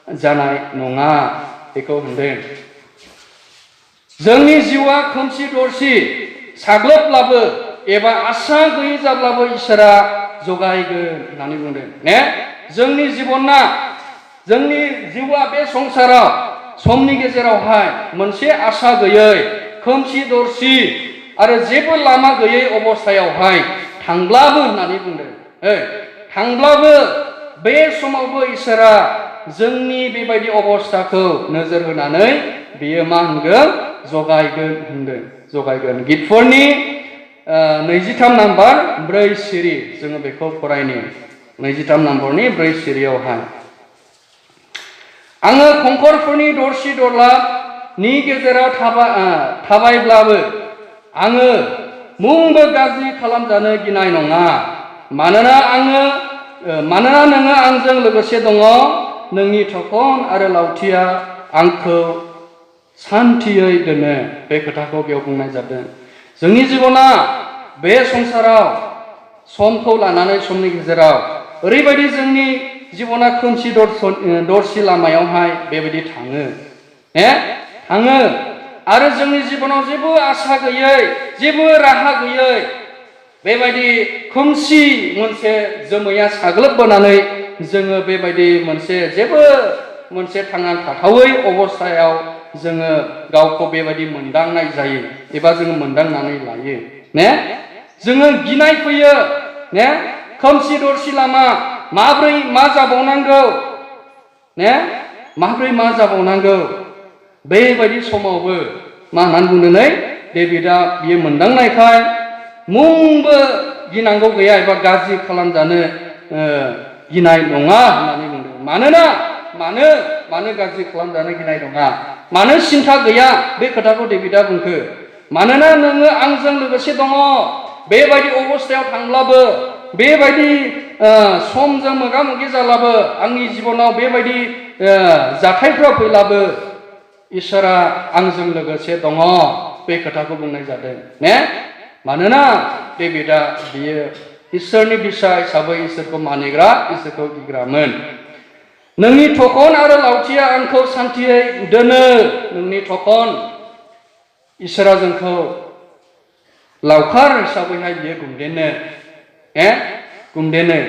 जानाय नङा बेखौ होनदों। जोंनि जिउआ खोमसि दरसि साग्लोबब्लाबो एबा आसा गैयै जाब्लाबो इसोरा जगायगोन होननानै बुंदों ने। जोंनि जिउआ बे संसाराव समनि गेजेरावहाय मोनसे आसा गैयै खोमसि दरसि आरो जेबो लामा गैयै अबस्थायावहाय थांब्लाबो होननानै बुंदों। थांब्लाबो बे समावबो इसोरा जोंनि बेबायदि अबस्थाखौ नोजोर होनानै बियो मा होनगोन? जगायगोन होनदों। जगायगोन। गितफोरनि 23 नाम्बार 4 सिरि जोङो बेखौ फरायनि। 23 नाम्बारनि 4 सिरियावहाय आङो खंखरफोरनि दरसि दरलानि गेजेराव थाबायब्लाबो आङो मुंबो गाज्रि खालामजानो गिनाय नङा। मानोना नोङो आंजों लोगोसे दङ। नोंनि थखन आरो लावथिया आंखौ सान्थियै दोनो। बे खोथाखौ बेयाव बुंनाय जादों। जोंनि जिबना बे संसाराव समखौ लानानै समनि गेजेराव ओरैबायदि जोंनि जिबना खोमसि दरसि लामायावहाय बेबायदि थाङो आरो जोंनि जिबनाव जेबो आसा गैयै, जेबो राहा गैयै बेबायदि खोमसि मोनसे जोमैया साग्लोबबोनानै जोङो बेबायदि मोनसे थांना थाथावै अबस्थायाव जोङो गावखौ बेबायदि मोनदांनाय जायो एबा जोङो मोनदांनानै लायो ने। जोङो गिनाय फैयो ने। खोमसि दरसि लामा माब्रै मा जाबावनांगौ ने। माब्रै मा जाबावनांगौ बेबायदि समावबो मा होननानै बुंदों नै डेभिडआ बियो मोनदांनायखाय मुंबो गिनांगौ गैया एबा गाज्रि खालामजानो गिनाय नङा होननानै बुंदों। मानो गाज्रि खालामजानो गिनाय नङा? मानो सिन्था गैया? बे खोथाखौ डेभिडआ बुंखो। मानोना नोङो आंजों लोगोसे दङ। बेबायदि अबस्थायाव थांब्लाबो, बेबायदि समजों मोगा मोगि जाब्लाबो, आंनि जिबनाव बेबायदि जाथायफ्रा फैब्लाबो इसोरा आंजों लोगोसे दङ। बे खोथाखौ बुंनाय जादों ने। मानोना डेभिडआ बियो इसोरनि बिसा हिसाबै इसोरखौ मानिग्रा, इसोरखौ गिग्रामोन। नोंनि थखन आरो लावथिया आंखौ सान्थियै दोनो। नोंनि थखन, इसोरा जोंखौ लावखार हिसाबैहाय बियो गुमदेनो।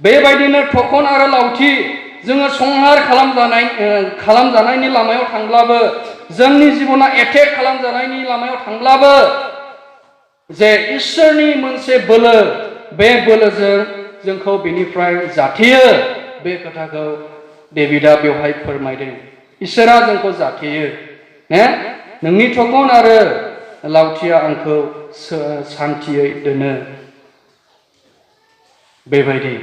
बेबायदिनो थखन आरो लावथि जोङो संहार खालामजानायनि लामायाव थांब्लाबो, जोंनि जिबना एटेक खालामजानायनि लामायाव थांब्लाबो जे इसोरनि मोनसे बोलो, बे बोलोजों जोंखौ बेनिफ्राय जाथेयो। बे खोथाखौ डेभिडआ बेवहाय फोरमायदों। इसोरा जोंखौ जाथेयो ने। नोंनि थखन आरो लावथिया आंखौ सान्थियै दोनो। बेबायदि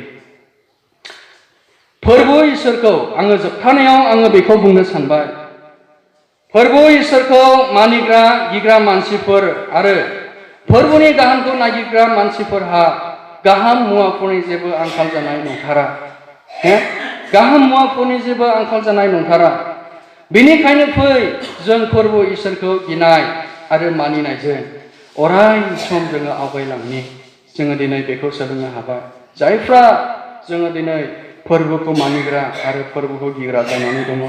फोरबु इसोरखौ आङो जोबथानायाव आङो बेखौ बुंनो सानबाय। फोरबु इसोरखौ मानिग्रा, गिग्रा मानसिफोर आरो फोरबुनि गाहामखौ नागिरग्रा मानसिफोरहा गाहाम मुवाफोरनि जेबो आंखाल जानाय नंथारा। गाहाम मुवाफोरनि जेबो आंखाल जानाय नंथारा। बेनिखायनो फै जों फोरबु इसोरखौ गिनाय आरो मानिनायजों अराय सम जोङो आवगायलांनि। जोङो दिनै बेखौ सोलोंनो हाबाय। जायफ्रा जोङो दिनै फोरबोखौ मानिग्रा आरो फोरबोखौ गिग्रा जानानै दङ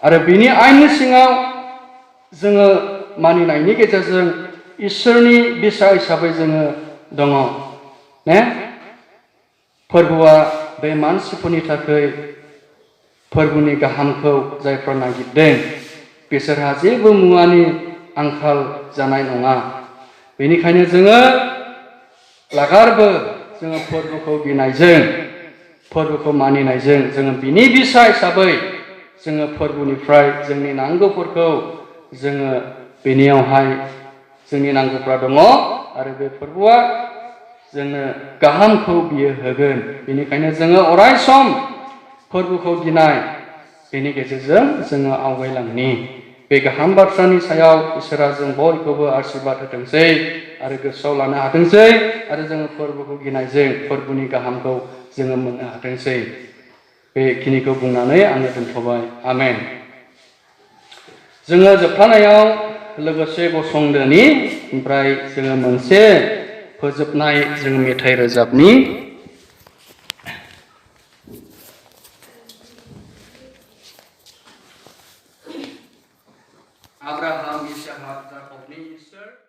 आरो बिनि आयेननि सिङाव जोङो मानिनायनि गेजेरजों इसोरनि बिसा हिसाबै जोङो दङ ने। फोरबोआ बे मानसिफोरनि थाखाय फोरबोनि गाहामखौ जायफ्रा नागिरदों बिसोरहा जेबो मुवानि आंखाल जानाय नङा। बेनिखायनो जोङो लागारबो जोङो फोरबोखौ गिनायजों, फोरबोखौ मानिनायजों जोङो बिनि बिसा हिसाबै जोङो फोरबोनिफ्राय जोंनि नांगौफोरखौ जोङो बेनियावहाय जोंनि नांगौफ्रा दङ आरो बे फोरबोआ जोंनो गाहामखौ बियो होगोन। बेनिखायनो जोङो अराय सम फोरबोखौ गिनाय, बेनि गेजेरजों जोङो आवगायलांनि। बे गाहाम बाथ्रानि सायाव इसोरा जों बयखौबो आशीर्बाद होथोंसै आरो गोसोआव लानो हाथोंसै आरो जोङो फोरबोखौ गिनायजों फोरबोनि गाहामखौ जोङो मोननो हाथोंसै। बेखिनिखौ बुंनानै आङो दोनथ'बाय। आमेन। जोङो जोबथानायाव लोगोसे गसंदोनि, ओमफ्राय जोङो मोनसे फोजोबनाय जोङो मेथाइ रोजाबनि। Abraham, Ishak, Jakobनि इसोर